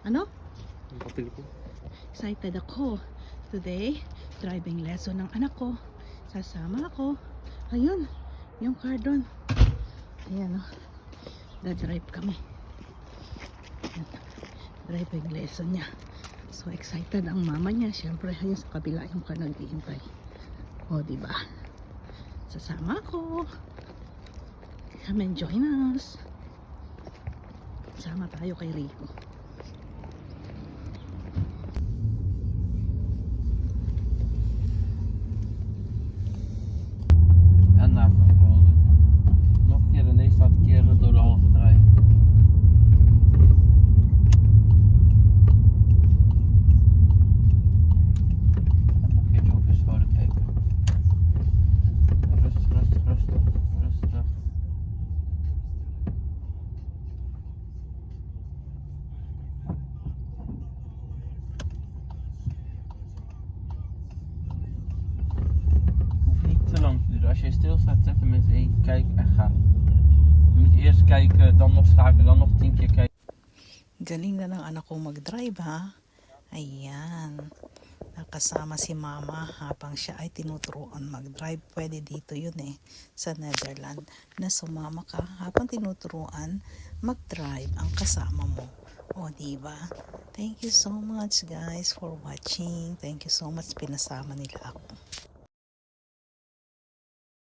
Ano? Ang papel ko. Excited ako. Today, driving lesson ng anak ko. Sasama ako. Ayun, yung car doon. Ayan o. Da-drive kami. Ayan. Driving lesson niya. So excited ang mama niya. Siyempre, ayun sa kabila yung car nag-iintay. O, diba? Sasama ako. Come and join us. Sama tayo kay Rico. En navelrollen. Nog een keer ineens laten keren door de halve draai. En nog een keertje over je schouder kijken. Rustig, rustig, rustig. Rustig. Hoeft niet te lang te duren. Als je stilstaat, zet hem eens 1, kijk en ga. Je moet eerst kijken, dan nog schakelen, dan nog 10 keer kijken. Galing na ng anak ko mag-drive ha. Ayan. Nakasama si mama habang siya ay tinuturuan mag-drive. Pwede dito yun eh. Sa Netherlands. Na sumama ka habang tinuturuan mag-drive ang kasama mo. O diba? Thank you so much guys for watching. Thank you so much pinasama nila ako.